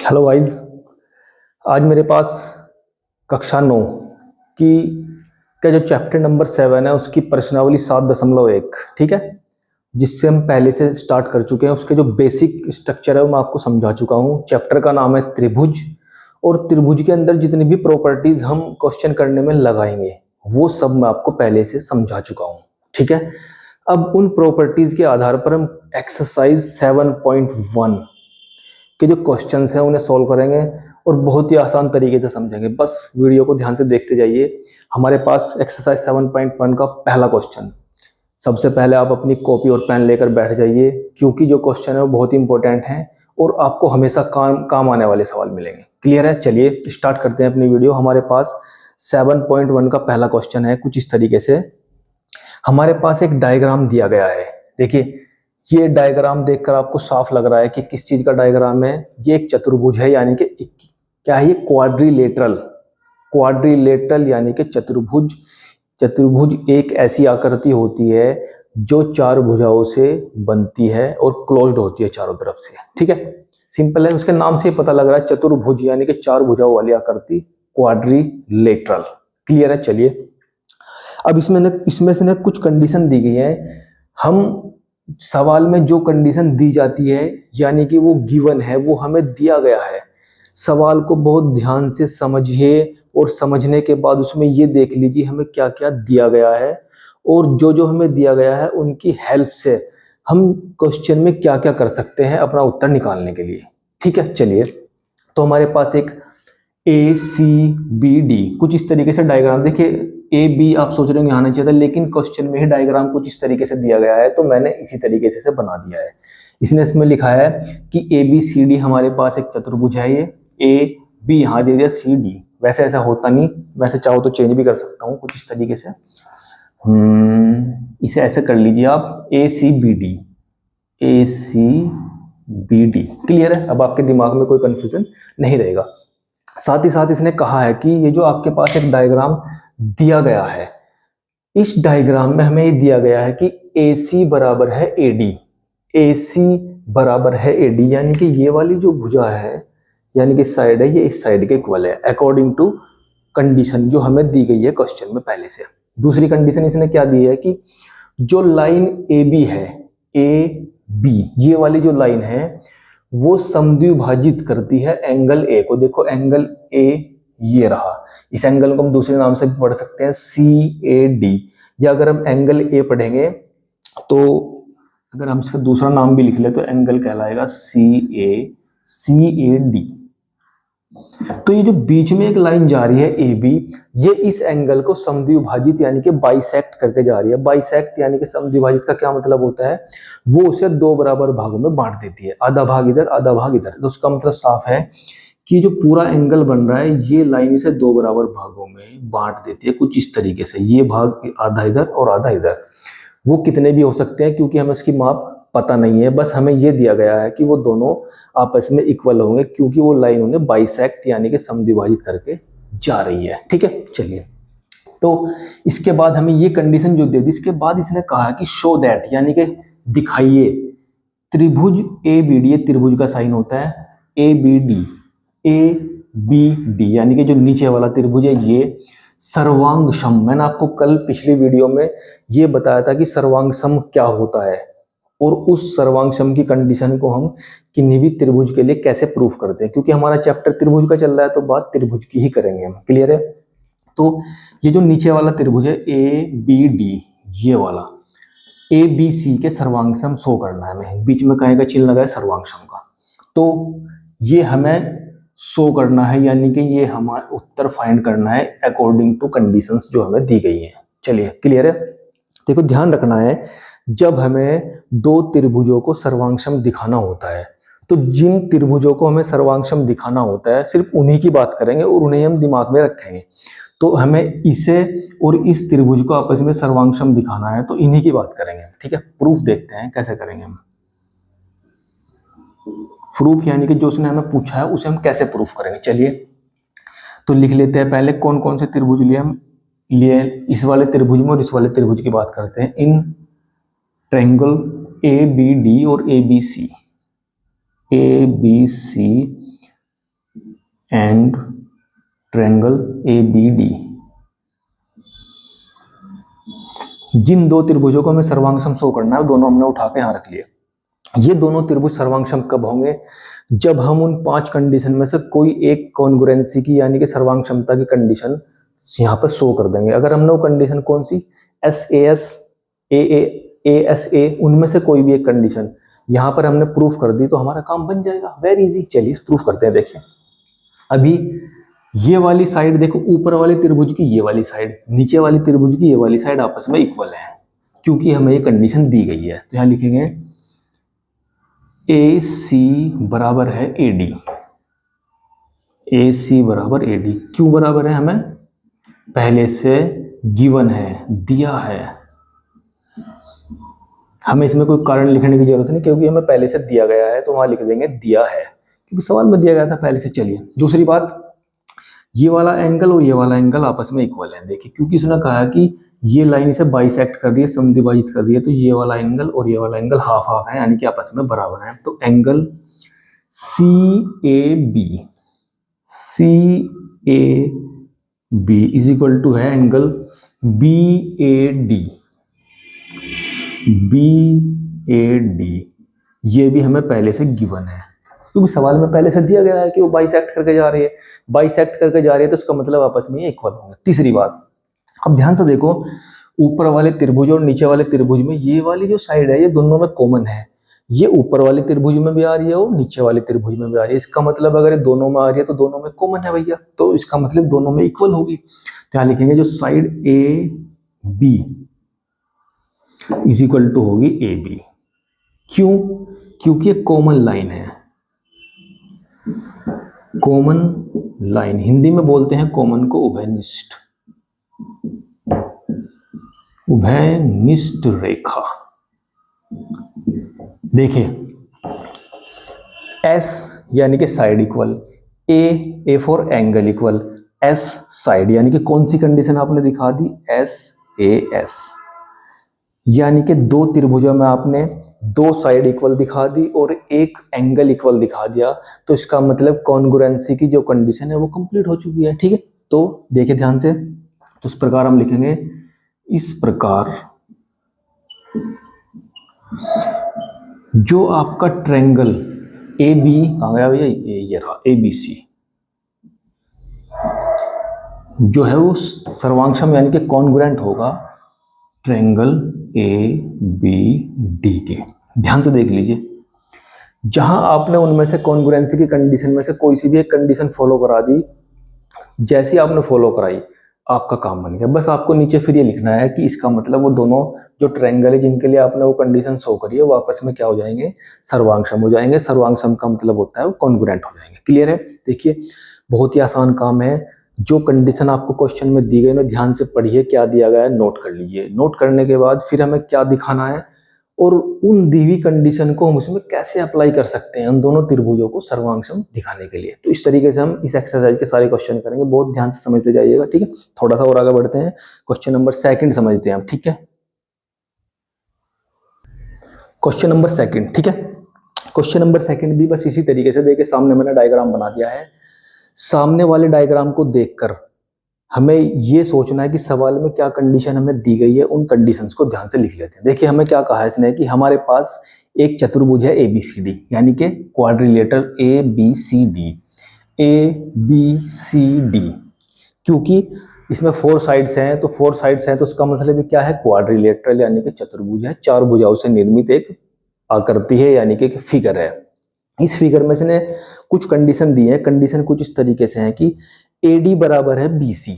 Hello guys. आज मेरे पास कक्षा 9 की का जो चैप्टर नंबर 7 है उसकी प्रश्नावली 7.1, ठीक है, जिससे हम पहले से स्टार्ट कर चुके हैं। उसके जो बेसिक स्ट्रक्चर है वो मैं आपको समझा चुका हूँ। चैप्टर का नाम है त्रिभुज, और त्रिभुज के अंदर जितनी भी प्रॉपर्टीज हम क्वेश्चन करने में लगाएंगे वो सब मैं आपको पहले से समझा चुका हूँ, ठीक है। अब उन प्रॉपर्टीज के आधार पर हम एक्सरसाइज 7.1 के जो क्वेश्चंस हैं उन्हें सॉल्व करेंगे और बहुत ही आसान तरीके से समझेंगे। बस वीडियो को ध्यान से देखते जाइए। हमारे पास एक्सरसाइज 7.1 का पहला क्वेश्चन। सबसे पहले आप अपनी कॉपी और पेन लेकर बैठ जाइए, क्योंकि जो क्वेश्चन है वो बहुत ही इंपॉर्टेंट है और आपको हमेशा काम आने वाले सवाल मिलेंगे। क्लियर है? चलिए स्टार्ट करते हैं अपनी वीडियो। हमारे पास 7.1 का पहला क्वेश्चन है कुछ इस तरीके से। हमारे पास एक डायग्राम दिया गया है। देखिए, ये डायग्राम देखकर आपको साफ लग रहा है कि किस चीज का डायग्राम है। ये एक चतुर्भुज है, यानी कि क्या है ये? क्वाड्रिलेटरल। क्वाड्रिलेटरल यानी कि चतुर्भुज। चतुर्भुज एक ऐसी आकृति होती है जो चार भुजाओं से बनती है और क्लोज्ड होती है चारों तरफ से, ठीक है। सिंपल है, उसके नाम से पता लग रहा है चतुर्भुज यानी कि चार भुजाओं वाली आकृति, क्वाड्रिलेटरल। क्लियर है? चलिए, अब इसमें से ना कुछ कंडीशन दी गई है। हम सवाल में जो कंडीशन दी जाती है यानी कि वो गिवन है, वो हमें दिया गया है। सवाल को बहुत ध्यान से समझिए और समझने के बाद उसमें ये देख लीजिए हमें क्या क्या दिया गया है, और जो जो हमें दिया गया है उनकी हेल्प से हम क्वेश्चन में क्या क्या कर सकते हैं अपना उत्तर निकालने के लिए, ठीक है। चलिए, तो हमारे पास एक ACBD कुछ इस तरीके से डायग्राम। देखिए, ए बी आप सोच रहे होंगे यहाँ नहीं चाहिए था, लेकिन क्वेश्चन में ही डायग्राम कुछ इस तरीके से दिया गया है तो मैंने इसी तरीके से बना दिया है। इसमें लिखा है कि ABCD हमारे पास एक चतुर्भुज है। ये AB यहाँ दे दिया CD। वैसे ऐसा होता नहीं, वैसे चाहो तो चेंज भी कर सकता हूँ कुछ इस तरीके से। इसे ऐसे कर लीजिए आप, ACBD। क्लियर है? अब आपके दिमाग में कोई कंफ्यूजन नहीं रहेगा। साथ ही साथ इसने कहा है कि ये जो आपके पास एक डायग्राम दिया गया है, इस डायग्राम में हमें ये दिया गया है कि AC बराबर है AD। AC बराबर है AD, यानी कि ये वाली जो भुजा है यानी कि साइड है, ये इस साइड के इक्वल है अकॉर्डिंग टू कंडीशन जो हमें दी गई है क्वेश्चन में पहले से। दूसरी कंडीशन इसने क्या दी है कि जो लाइन AB है, AB ये वाली जो लाइन है वो समद्विभाजित करती है एंगल A को। देखो, एंगल A ये रहा। इस एंगल को हम दूसरे नाम से भी पढ़ सकते हैं CAD, या अगर हम एंगल A पढ़ेंगे तो अगर हम इसका दूसरा नाम भी लिख ले तो एंगल कहलाएगा CAD। तो ये जो बीच में एक लाइन जा रही है AB, ये इस एंगल को समद्विभाजित यानी कि बाइसेक्ट करके जा रही है। बाइसेक्ट यानी कि समद्विभाजित का क्या मतलब होता है? वो उसे दो बराबर भागों में बांट देती है, आधा भाग इधर आधा भाग इधर। तो उसका मतलब साफ है कि जो पूरा एंगल बन रहा है ये लाइन इसे दो बराबर भागों में बांट देती है कुछ इस तरीके से। ये भाग आधा इधर और आधा इधर। वो कितने भी हो सकते हैं क्योंकि हमें इसकी माप पता नहीं है, बस हमें ये दिया गया है कि वो दोनों आपस में इक्वल होंगे क्योंकि वो लाइन उन्हें बाइसेक्ट यानी कि समद्विभाजित करके जा रही है, ठीक है। चलिए, तो इसके बाद हमें ये कंडीशन जो दे दी, इसके बाद इसने कहा कि शो दैट यानी कि दिखाइए त्रिभुज ABD, ये त्रिभुज का साइन होता है ABD यानी कि जो नीचे वाला त्रिभुज है ये सर्वांग सम। मैंने आपको कल पिछली वीडियो में ये बताया था कि सर्वांग सम क्या होता है, और उस सर्वांग सम की कंडीशन को हम किन्हीं भी त्रिभुज के लिए कैसे प्रूफ करते हैं। क्योंकि हमारा चैप्टर त्रिभुज का चल रहा है तो बात त्रिभुज की ही करेंगे हम। क्लियर है? तो ये जो नीचे वाला त्रिभुज है ABD, ये वाला ABC के सर्वांग सम शो करना है हमें। बीच में कहीं का चिन्ह लगा है सर्वांग सम का, तो ये हमें शो करना है, यानी कि ये हमारा उत्तर फाइंड करना है अकॉर्डिंग टू कंडीशंस जो हमें दी गई है। चलिए, क्लियर है? देखो, ध्यान रखना है जब हमें दो त्रिभुजों को सर्वांगसम दिखाना होता है तो जिन त्रिभुजों को हमें सर्वांगसम दिखाना होता है सिर्फ उन्हीं की बात करेंगे और उन्हें हम दिमाग में रखेंगे। तो हमें इसे और इस त्रिभुज को आपस में सर्वांगसम दिखाना है तो इन्हीं की बात करेंगे, ठीक है। प्रूफ देखते हैं कैसे करेंगे हम। प्रूफ यानी कि जो उसने हमें पूछा है उसे हम कैसे प्रूफ करेंगे। चलिए, तो लिख लेते हैं पहले कौन कौन से त्रिभुज लिए हम लिए। इस वाले त्रिभुज में और इस वाले त्रिभुज की बात करते हैं। इन ट्रायंगल ABD और ABC एंड ट्रायंगल ABD। जिन दो त्रिभुजों को हमें सर्वांग शो करना है दोनों हमने उठा के यहाँ रख लिए। ये दोनों त्रिभुज सर्वांग कब होंगे? जब हम उन 5 कंडीशन में से कोई एक कॉन्ग्रुएंसी की यानी कि सर्वांग क्षमता की कंडीशन यहाँ पर शो कर देंगे। अगर हमने वो कंडीशन कौन सी SAS, AA, ASA उनमें से कोई भी एक कंडीशन यहाँ पर हमने प्रूफ कर दी तो हमारा काम बन जाएगा। Very easy. चलिए प्रूफ करते हैं। देखिए अभी ये वाली साइड देखो, ऊपर वाले त्रिभुज की ये वाली साइड, नीचे वाली त्रिभुज की ये वाली साइड आपस में इक्वल है क्योंकि हमें ये कंडीशन दी गई है। तो यहाँ लिखेंगे AC बराबर है AD। AC बराबर AD क्यों बराबर है? हमें पहले से गिवन है, दिया है। हमें इसमें कोई कारण लिखने की जरूरत नहीं क्योंकि हमें पहले से दिया गया है, तो वहां लिख देंगे दिया है क्योंकि सवाल में दिया गया था पहले से। चलिए दूसरी बात, ये वाला एंगल और ये वाला एंगल आपस में इक्वल है। देखिए क्योंकि इसने कहा कि ये लाइन इसे बाइसेक्ट कर रही है, समद्विभाजित कर रही है, तो ये वाला एंगल और ये वाला एंगल हाफ हाफ है यानी कि आपस में बराबर है। तो angle CAB is equal to है एंगल BAD। ये भी हमें पहले से गिवन है क्योंकि सवाल में पहले से दिया गया है कि वो बाइसेक्ट करके जा रही है, बाइसेक्ट करके जा रही है तो उसका मतलब आपस में इक्वल होंगे। तीसरी बात, अब ध्यान से देखो, ऊपर वाले त्रिभुज और नीचे वाले त्रिभुज में ये वाली जो साइड है ये दोनों में कॉमन है। ये ऊपर वाले त्रिभुज में भी आ रही है और नीचे वाले त्रिभुज में भी आ रही है। इसका मतलब अगर ये दोनों में आ रही है तो दोनों में कॉमन है भैया, तो इसका मतलब दोनों में इक्वल होगी। तो यहाँ लिखेंगे जो side AB is equal to होगी AB। क्यों? क्योंकि ये कॉमन लाइन है। कॉमन लाइन हिंदी में बोलते हैं कॉमन को उभयनिष्ठ, उभयनिष्ठ रेखा। देखिए S यानी कि side equal, A for angle equal, S side यानी कि कौन सी कंडीशन आपने दिखा दी? SAS यानी कि दो त्रिभुजों में आपने दो साइड इक्वल दिखा दी और एक एंगल इक्वल दिखा दिया, तो इसका मतलब कॉन्ग्रुएंसी की जो कंडीशन है वो कंप्लीट हो चुकी है। ठीक है, तो देखिए ध्यान से, तो इस प्रकार हम लिखेंगे, इस प्रकार जो आपका ट्रायंगल AB कहाँ गया भैया? ये रहा ABC, जो है वो सर्वांगसम यानी कि कॉन्ग्रुएंट होगा ट्रायंगल ABD के। ध्यान से देख लीजिए, जहां आपने उनमें से कॉन्ग्रुएंसी की कंडीशन में से कोई सी भी एक कंडीशन फॉलो करा दी, जैसी आपने फॉलो कराई आपका काम बन गया। बस आपको नीचे फिर ये लिखना है कि इसका मतलब वो दोनों जो ट्रायंगल है जिनके लिए आपने वो कंडीशन शो करी है वो आपस में क्या हो जाएंगे? सर्वांगसम हो जाएंगे। सर्वांगसम का मतलब होता है वो कॉन्ग्रुएंट हो जाएंगे। क्लियर है? देखिए बहुत ही आसान काम है। जो कंडीशन आपको क्वेश्चन में दी गई ना, ध्यान से पढ़िए, क्या दिया गया है नोट कर लीजिए। नोट करने के बाद फिर हमें क्या दिखाना है और उन दी हुई कंडीशन को हम उसमें कैसे अप्लाई कर सकते हैं उन दोनों त्रिभुजों को सर्वांगसम दिखाने के लिए। तो इस तरीके से हम इस एक्सरसाइज के सारे क्वेश्चन करेंगे। बहुत ध्यान से समझते जाइएगा। ठीक है, थोड़ा सा और आगे बढ़ते हैं, क्वेश्चन नंबर 2 समझते हैं हम। ठीक है, क्वेश्चन नंबर 2। ठीक है, क्वेश्चन नंबर 2 भी बस इसी तरीके से देखिए, सामने मैंने डायग्राम बना दिया है। सामने वाले डायग्राम को देखकर हमें ये सोचना है कि सवाल में क्या कंडीशन हमें दी गई है, उन कंडीशंस को ध्यान से लिख लेते हैं। देखिए हमें क्या कहा है इसने कि हमारे पास एक चतुर्भुज है ABCD यानी कि क्वाड्रिलेटरल ABCD, क्योंकि इसमें 4 साइड्स हैं, तो 4 साइड्स हैं तो उसका मतलब क्या है? क्वाड्रिलेटरल यानी कि चतुर्भुज है, 4 भुजाओं से निर्मित एक आकृति है यानी कि एक फिगर है। इस फिगर में इसने कुछ कंडीशन दी है। कंडीशन कुछ इस तरीके से है कि AD बराबर है BC,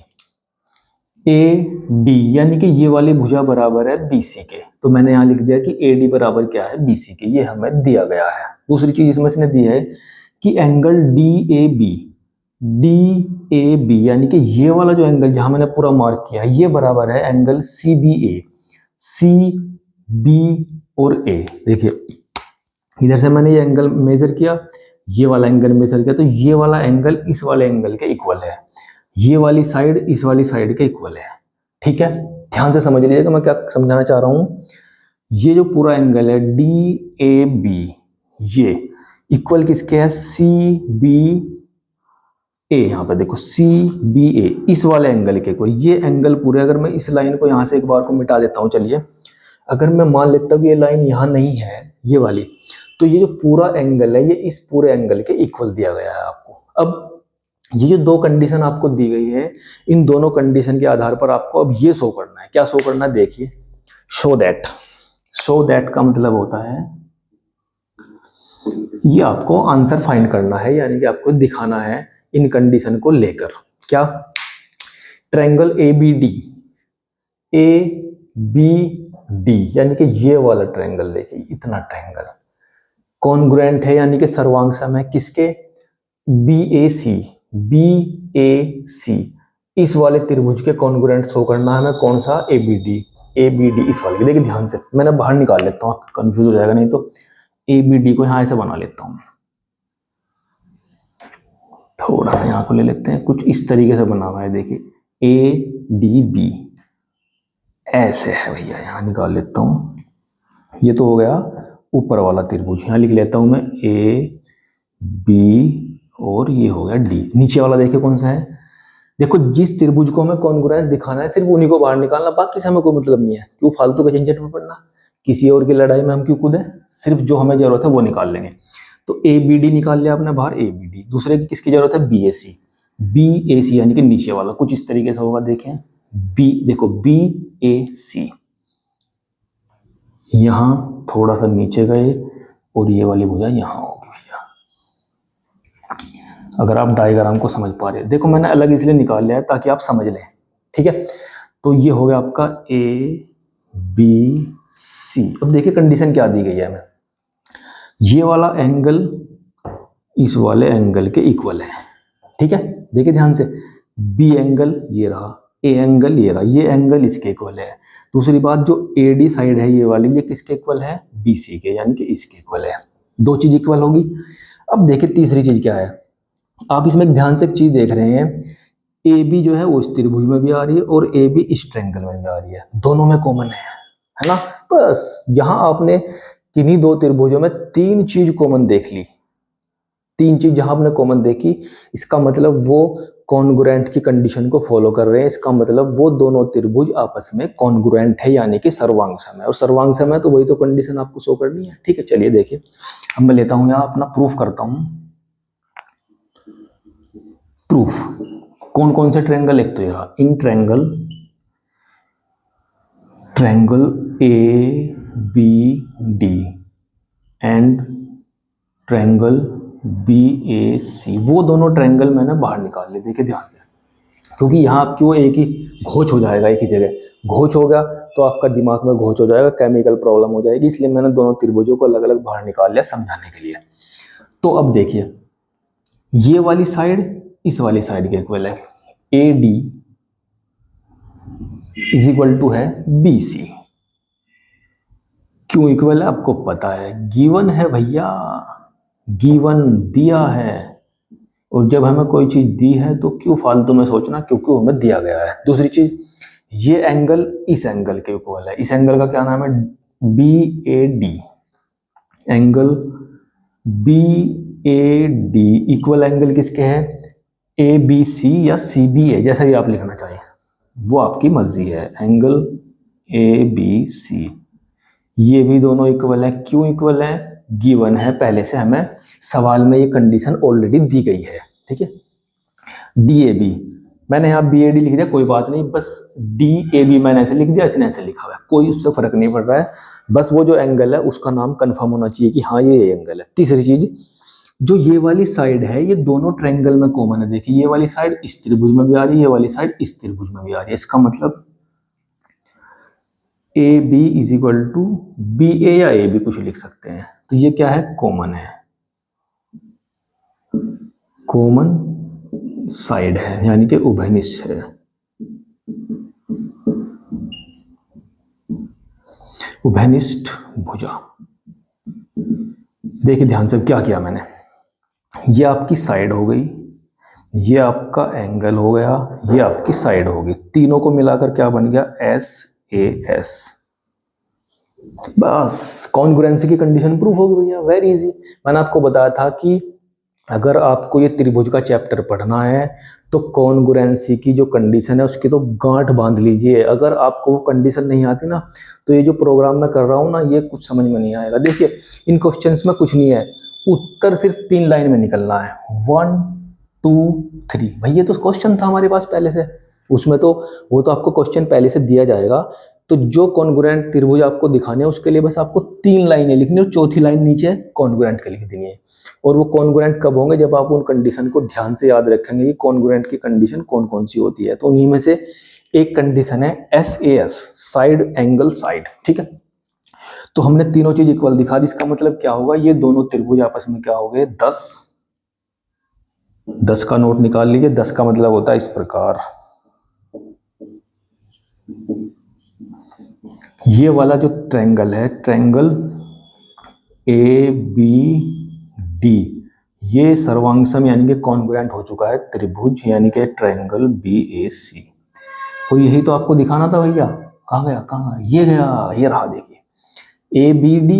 AD यानी कि ये वाली भुजा बराबर है BC के। तो मैंने यहां लिख दिया कि AD बराबर क्या है? BC के। ये हमें दिया गया है। दूसरी चीज इसमें इसने दी है कि एंगल DAB यानी कि ये वाला जो एंगल जहां मैंने पूरा मार्क किया ये बराबर है एंगल CB और A। देखिए इधर से मैंने ये एंगल मेजर किया, ये वाला एंगल मेजर किया, तो ये वाला एंगल इस वाले एंगल के इक्वल है, ये वाली साइड इस वाली साइड के इक्वल है। ठीक है, ध्यान से समझ लीजिएगा मैं क्या समझाना चाह रहा हूं। ये जो पूरा एंगल है DAB ये इक्वल किसके है? CB ए, यहाँ पे देखो सी बी ए, इस वाले एंगल के इक्वल, ये एंगल पूरे, अगर मैं इस लाइन को यहाँ से एक बार को मिटा देता हूँ, चलिए अगर मैं मान लेता हूँ ये लाइन यहाँ नहीं है ये वाली, तो ये जो पूरा एंगल है ये इस पूरे एंगल के इक्वल दिया गया है आपको। अब ये जो दो कंडीशन आपको दी गई है, इन दोनों कंडीशन के आधार पर आपको अब ये शो करना है। क्या शो करना है, देखिए, शो दैट का मतलब होता है ये आपको आंसर फाइंड करना है, यानी कि आपको दिखाना है इन कंडीशन को लेकर। क्या, ट्रायंगल ए बी डी, यानी कि ये वाला ट्रायंगल, देखिए इतना ट्रायंगल कॉन्ग्रुएंट है, यानी कि सर्वांग है किसके, बी ए सी, इस वाले त्रिभुज के कॉन्ग्रुएंट शो करना है हमें। कौन सा, ए बी डी इस वाले के। देखिए ध्यान से, मैंने बाहर निकाल लेता हूँ, कंफ्यूज हो जाएगा नहीं तो। ए बी डी को यहाँ ऐसे बना लेता हूँ, थोड़ा सा यहाँ को ले लेते हैं, कुछ इस तरीके से बना हुआ है। देखिए ए डी बी ऐसे है भैया, यहाँ निकाल लेता हूँ। ये तो हो गया ऊपर वाला त्रिभुज, यहाँ लिख लेता हूँ मैं ए बी, और ये हो गया डी। नीचे वाला देखिए कौन सा है, देखो जिस त्रिभुज को हमें कॉन्ग्रुएंस दिखाना है सिर्फ उन्हीं को बाहर निकालना, बाकी से हमें कोई मतलब नहीं है। क्यों फालतू के झंझट में पड़ना, किसी और की लड़ाई में हम क्यों कूदें, सिर्फ जो हमें जरूरत है वो निकाल लेंगे। तो ए बी डी निकाल लिया आपने बाहर, ए बी डी। दूसरे की किसकी जरूरत है, बी ए सी, यानी कि नीचे वाला कुछ इस तरीके से होगा। देखें बी, देखो बी ए सी, यहाँ थोड़ा सा नीचे गए और ये वाली भुजा यहाँ होगी भैया, अगर आप डायग्राम को समझ पा रहे हैं। देखो मैंने अलग इसलिए निकाल लिया है ताकि आप समझ लें, ठीक है। तो ये हो गया आपका ए बी सी। अब देखिए कंडीशन क्या दी गई है हमें, ये वाला एंगल इस वाले एंगल के इक्वल है, ठीक है। देखिए ध्यान से, बी एंगल ये रहा, ए एंगल ये रहा, ये एंगल इसके इक्वल है। दूसरी बात, जो ए डी साइड है ये वाली, ये किसके इक्वल है, बी सी के, यानी कि इसके इक्वल है। दो चीज इक्वल होगी। अब देखिए तीसरी चीज क्या है, आप इसमें ध्यान से एक चीज देख रहे हैं, ए बी जो है वो इस त्रिभुज में भी आ रही है और ए बी इस ट्रायंगल में भी आ रही है, दोनों में कॉमन है ना। बस यहां आपने किन्हीं दो त्रिभुजों में तीन चीज कॉमन देख ली, तीन चीज जहां आपने कॉमन देखी, इसका मतलब वो कॉन्ग्रुएंट की कंडीशन को फॉलो कर रहे हैं। इसका मतलब वो दोनों त्रिभुज आपस में कॉन्ग्रुएंट है, यानी कि सर्वांगसम है। और सर्वांगसम है तो वही तो कंडीशन आपको शो करनी है, ठीक है। चलिए देखिए, अब मैं लेता हूं यहाँ अपना प्रूफ करता हूं। प्रूफ, कौन कौन से ट्रायंगल, एक तो यह इन triangle A B D and triangle B A C, वो दोनों ट्रायंगल मैंने बाहर निकाल लिए। देखिए ध्यान से, क्योंकि यहाँ आपकी वो एक ही घोच हो जाएगा, एक ही जगह घोच होगा तो आपका दिमाग में घोच हो जाएगा, केमिकल प्रॉब्लम हो जाएगी, इसलिए मैंने दोनों त्रिभुजों को अलग अलग बाहर निकाल लिया समझाने के लिए। तो अब देखिए, ये वाली साइड इस वाली साइड के इक्वल है, A D is equal to है बी सी। क्यों इक्वल है आपको पता है, गिवन है भैया, गिवन दिया है। और जब हमें कोई चीज दी है तो क्यों फालतू में सोचना, क्योंकि हमें दिया गया है। दूसरी चीज, ये एंगल इस एंगल के इक्वल है, इस एंगल का क्या नाम है, B A D. Angle B A D equal angle किसके हैं, ए बी सी या सी बी ए, जैसा भी आप लिखना चाहिए वो आपकी मर्जी है। एंगल ए बी सी, ये भी दोनों इक्वल है। क्यों इक्वल है, गिवन है, पहले से हमें सवाल में ये कंडीशन ऑलरेडी दी गई है, ठीक है। डी ए बी, मैंने यहाँ बी ए डी लिख दिया, कोई बात नहीं, बस डी ए बी मैंने ऐसे लिख दिया, इसने ऐसे लिखा हुआ है, कोई उससे फर्क नहीं पड़ रहा है। बस वो जो एंगल है उसका नाम कंफर्म होना चाहिए कि हाँ ये एंगल है। तीसरी चीज, जो ये वाली साइड है ये दोनों ट्रायंगल में कॉमन है। देखिए ये वाली साइड इस त्रिभुज में भी आ रही है, ये वाली साइड इस त्रिभुज में भी आ रही है। इसका मतलब A B is equal to B A या ए बी कुछ लिख सकते हैं। तो ये क्या है, कॉमन है, कॉमन साइड है, यानी कि उभयनिष्ठ है। उभयनिष्ठ भुजा। देखिए ध्यान से क्या किया मैंने, ये आपकी साइड हो गई, ये आपका एंगल हो गया, ये आपकी साइड होगी, तीनों को मिलाकर क्या बन गया, एस ए एस। बस कॉन्ग्रुएंसी की कंडीशन प्रूफ होगी भैया, वेरी इजी। मैंने आपको बताया था कि अगर आपको ये त्रिभुज का चैप्टर पढ़ना है तो कॉन्ग्रुएंसी की जो कंडीशन है उसकी तो गांठ बांध लीजिए। अगर आपको वो कंडीशन नहीं आती ना तो ये जो प्रोग्राम मैं कर रहा हूँ ना ये कुछ समझ में नहीं आएगा। देखिए इन क्वेश्चंस में कुछ नहीं है, उत्तर सिर्फ 3 लाइन में निकलना है, 1 2 3। भाई ये तो क्वेश्चन था हमारे पास पहले से, उसमें तो वो तो आपको क्वेश्चन पहले से दिया जाएगा। तो जो कॉन्ग्रुएंट त्रिभुज आपको दिखाने हैं उसके लिए बस आपको 3 लाइनें लिखनी है और चौथी लाइन नीचे कॉन्ग्रुएंट के लिख देनी है। और वो कॉन्ग्रुएंट कब होंगे, जब आप उन कंडीशन को ध्यान से याद रखेंगे कि कॉन्ग्रुएंट की कंडीशन कौन कौन सी होती है। तो उन्हीं में से एक कंडीशन है SAS, साइड एंगल साइड, ठीक है। तो हमने तीनों चीज इक्वल दिखा दी, इसका मतलब क्या होगा, ये दोनों त्रिभुज आपस में क्या हो गए 10 10 का नोट निकाल लीजिए। 10 का मतलब होता है इस प्रकार, ये वाला जो ट्रायंगल है, ट्रायंगल ABD, ये सर्वांगसम यानी कि कॉन्ग्रुएंट हो चुका है त्रिभुज यानी कि ट्रायंगल BAC। तो यही तो आपको दिखाना था भैया। कहाँ गया, कहाँ ये गया, ये रहा। देखिए ABD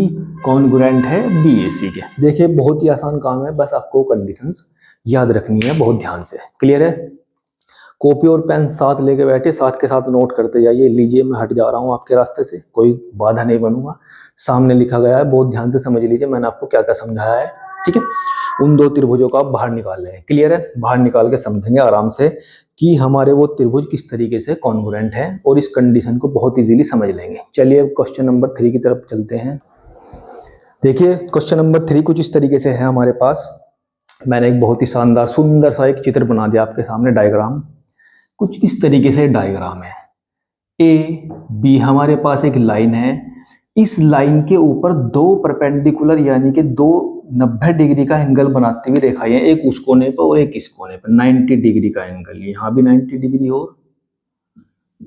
कॉन्ग्रुएंट है BAC के। देखिए बहुत ही आसान काम है, बस आपको कंडीशंस याद रखनी है बहुत ध्यान से। क्लियर है? कॉपी और पेन साथ लेके बैठे, साथ के साथ नोट करते जाइए। लीजिए मैं हट जा रहा हूँ आपके रास्ते से, कोई बाधा नहीं बनूंगा। सामने लिखा गया है, बहुत ध्यान से समझ लीजिए मैंने आपको क्या क्या समझाया है, ठीक है। उन दो त्रिभुजों को आप बाहर निकाल लें। क्लियर है? बाहर निकाल के समझेंगे आराम से कि हमारे वो त्रिभुज किस तरीके से कॉन्ग्रुएंट है और इस कंडीशन को बहुत इजीली समझ लेंगे। चलिए अब क्वेश्चन नंबर 3 की तरफ चलते हैं। देखिए क्वेश्चन नंबर 3 कुछ इस तरीके से है हमारे पास। मैंने एक बहुत ही शानदार सुंदर सा एक चित्र बना दिया आपके सामने, डायग्राम। कुछ इस तरीके से डायग्राम है। AB हमारे पास एक लाइन है, इस लाइन के ऊपर दो परपेंडिकुलर यानी कि दो 90 डिग्री का एंगल बनाती हुई रेखाएं हैं, एक उस कोने पर और एक इस कोने पर। 90 डिग्री का एंगल, यहाँ भी 90 डिग्री और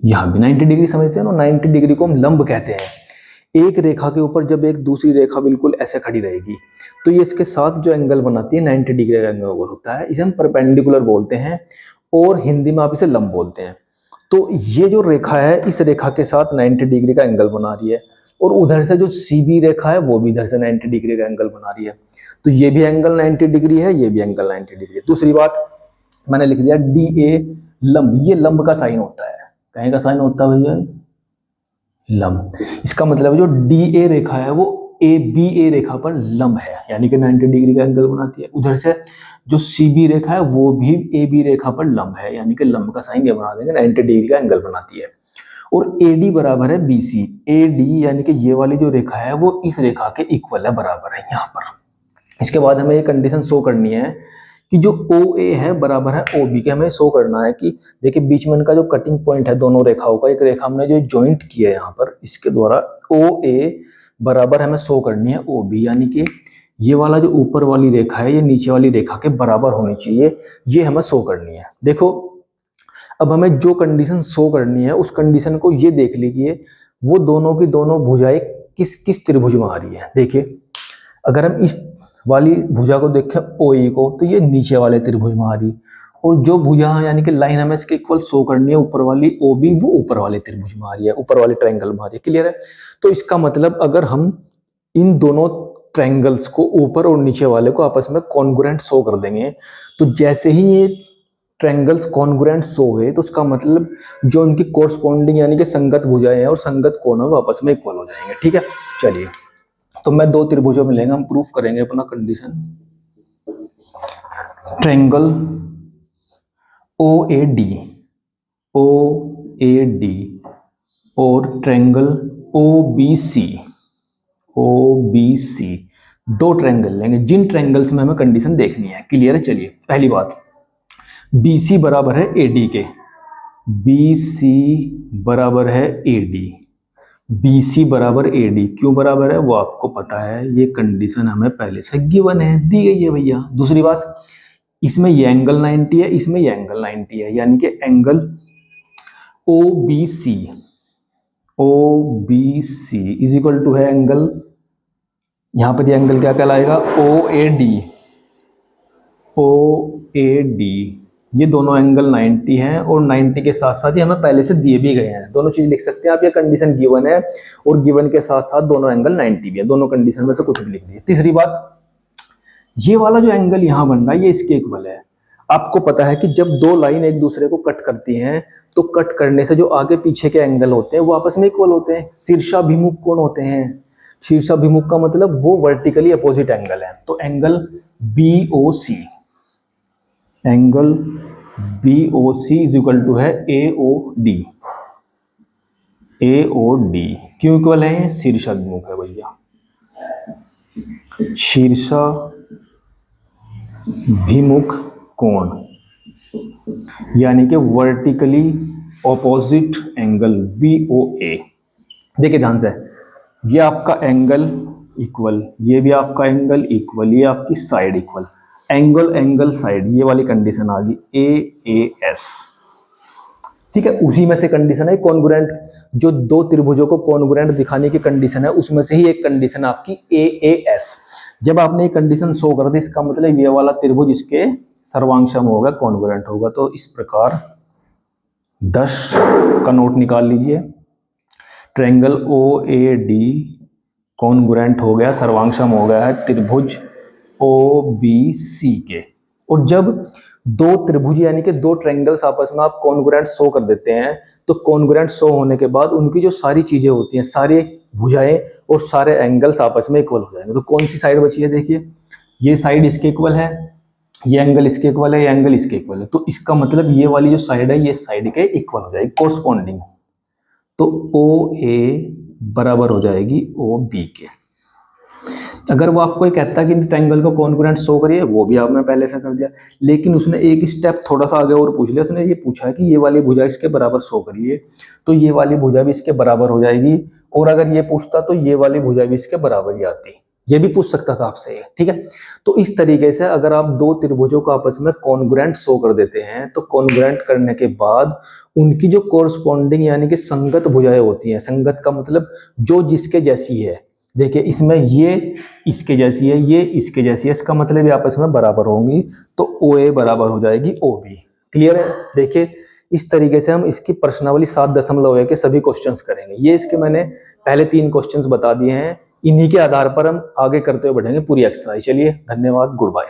यहाँ भी 90 डिग्री, समझते हैं ना। 90 डिग्री को हम लंब कहते हैं। एक रेखा के ऊपर जब एक दूसरी रेखा बिल्कुल ऐसे खड़ी रहेगी तो ये इसके साथ जो एंगल बनाती है 90 डिग्री का एंगल होता है, इसे हम परपेंडिकुलर बोलते हैं और हिंदी में आप इसे लंब बोलते हैं। तो ये जो रेखा है इस रेखा के साथ 90 डिग्री का एंगल बना रही है और उधर से जो CB रेखा है वो भी इधर से 90 डिग्री का एंगल बना रही है। तो ये भी एंगल 90 डिग्री है, ये भी एंगल 90 डिग्री है। दूसरी बात मैंने लिख दिया DA लंब, ये लंब का साइन होता है। कहीं का साइन होता है भैया? लंब। इसका मतलब जो DA रेखा है वो ABA रेखा पर लंब है, यानी कि 90 डिग्री का एंगल बनाती है। उधर से जो CB रेखा है वो भी AB रेखा पर लंब है, यानी कि लंब का साइन ये बना देंगे, 90 डिग्री का एंगल बनाती है। और AD बराबर है BC। AD यानी कि ये वाली जो रेखा है वो इस रेखा के इक्वल है, बराबर है यहाँ पर। इसके बाद हमें ये कंडीशन शो करनी है कि जो OA है बराबर है OB के। हमें शो करना है कि देखिए बीच में इनका जो कटिंग पॉइंट है दोनों रेखाओं का, एक रेखा हमने जो ज्वाइंट किया है यहाँ पर, इसके द्वारा OA बराबर हमें शो करनी है OB, यानी कि ये वाला जो ऊपर वाली रेखा है ये नीचे वाली रेखा के बराबर होनी चाहिए, ये हमें शो करनी है। देखो अब हमें जो कंडीशन शो करनी है उस कंडीशन को ये देख लीजिए, वो दोनों की दोनों भुजाएं किस किस त्रिभुज में आ रही है। देखिए अगर हम इस वाली भुजा को देखें OE को, तो ये नीचे वाले त्रिभुज में आ रही, और जो भुजा यानी कि लाइन हमें इसके इक्वल शो करनी है ऊपर वाली OB, वो ऊपर वाले त्रिभुज में आ रही है, ऊपर वाले ट्रायंगल में आ रही है। क्लियर है? तो इसका मतलब अगर हम इन दोनों ट्रायंगल्स को ऊपर और नीचे वाले को आपस में कॉन्ग्रुएंट शो कर देंगे, तो जैसे ही ये ट्रायंगल्स कॉन्ग्रुएंट शो हुए तो उसका मतलब जो उनकी कोरस्पॉन्डिंग यानी कि संगत भुजाएं हैं और संगत कोण है वो आपस में इक्वल हो जाएंगे। ठीक है, चलिए तो मैं दो त्रिभुजों में लेंगे, हम प्रूफ करेंगे अपना कंडीशन। ट्रायंगल OAD और ट्रायंगल OBC दो ट्रायंगल लेंगे जिन ट्रायंगल्स में हमें कंडीशन देखनी है। क्लियर है? चलिए पहली बात, BC बराबर है AD के, BC बराबर है AD, BC बराबर AD क्यों बराबर है वो आपको पता है, ये कंडीशन हमें पहले से गिवन है, दी गई है भैया। दूसरी बात, इसमें ये एंगल 90 है, इसमें ये एंगल 90 है, यानी कि angle OBC is equal to है एंगल, यहां पर ये एंगल क्या कहलाएगा OAD। ये दोनों एंगल 90 हैं और 90 के साथ साथ ये हमें पहले से दिए भी गए हैं। दोनों चीज लिख सकते हैं आप, ये कंडीशन गिवन है और गिवन के साथ साथ दोनों एंगल 90 भी है, दोनों कंडीशन में से कुछ भी लिख दिए। तीसरी बात, ये वाला जो एंगल यहाँ बन रहा है ये इसके इक्वल है। आपको पता है कि जब दो लाइन एक दूसरे को कट करती हैं तो कट करने से जो आगे पीछे के एंगल होते हैं वो आपस में इक्वल होते हैं। शीर्षाभिमुख कोण होते हैं। शीर्षाभिमुख का मतलब वो वर्टिकली अपोजिट एंगल है। तो angle BOC, angle BOC is equal to है AOD। AOD क्यों इक्वल है? शीर्षाभिमुख है भैया, शीर्षाभिमुख कोण यानी कि वर्टिकली ऑपोजिट एंगल VOA। देखिए ध्यान से, ये आपका एंगल इक्वल, ये भी आपका एंगल इक्वल, ये आपकी side equal, angle angle side, ये वाली कंडीशन आ गई AAS। ठीक है, उसी में से कंडीशन है कॉन्ग्रुएंट, जो दो त्रिभुजों को कॉन्ग्रुएंट दिखाने की कंडीशन है उसमें से ही एक कंडीशन आपकी AAS। जब आपने ये कंडीशन शो कर दी इसका मतलब ये वाला त्रिभुज इसके सर्वांगसम होगा, कॉन्ग्रुएंट होगा। तो इस प्रकार 10 का नोट निकाल लीजिए। ट्रायंगल OAD कॉन्ग्रुएंट हो गया, सर्वांगसम हो गया है त्रिभुज OBC के। और जब दो त्रिभुज यानी कि दो ट्रायंगल्स आपस में आप कॉन्ग्रुएंट शो कर देते हैं तो कॉन्ग्रुएंट शो होने के बाद उनकी जो सारी चीजें होती हैं, सारी भुजाएं और सारे एंगल्स आपस में इक्वल हो जाएंगे। तो कौन सी साइड बची है? देखिए ये साइड इसके इक्वल है, ये एंगल इसके इक्वल है, ये एंगल इसके इक्वल है। तो इसका मतलब ये वाली जो साइड है ये साइड के इक्वल हो जाएगी, कोरस्पॉन्डिंग। तो OA बराबर हो जाएगी OB के। अगर वो आपको ये कहता है कि ट्रायंगल को कॉन्ग्रुएंट शो करिए, वो भी आपने पहले से कर दिया, लेकिन उसने एक स्टेप थोड़ा सा आगे और पूछ लिया। उसने ये पूछा है कि ये वाली भुजा इसके बराबर शो करिए, तो ये वाली भुजा भी इसके बराबर हो जाएगी। और अगर ये पूछता तो ये वाली भुजा भी इसके बराबर ही आती, ये भी पूछ सकता था आपसे ये। ठीक है, तो इस तरीके से अगर आप दो त्रिभुजों को आपस में कॉन्ग्रुएंट शो कर देते हैं तो कॉन्ग्रुएंट करने के बाद उनकी जो कोरस्पॉन्डिंग यानी कि संगत भुजाएं होती हैं, संगत का मतलब जो जिसके जैसी है। देखिए इसमें ये इसके जैसी है, ये इसके जैसी है, इसका मतलब ये आपस में बराबर होंगी, तो OA बराबर हो जाएगी OB। क्लियर है? देखिए इस तरीके से हम इसकी प्रश्नावली 7.1 के सभी क्वेश्चंस करेंगे। ये इसके मैंने पहले 3 क्वेश्चंस बता दिए हैं, इन्हीं के आधार पर हम आगे करते हुए बढ़ेंगे पूरी एक्सरसाइज। चलिए धन्यवाद, गुड बाय।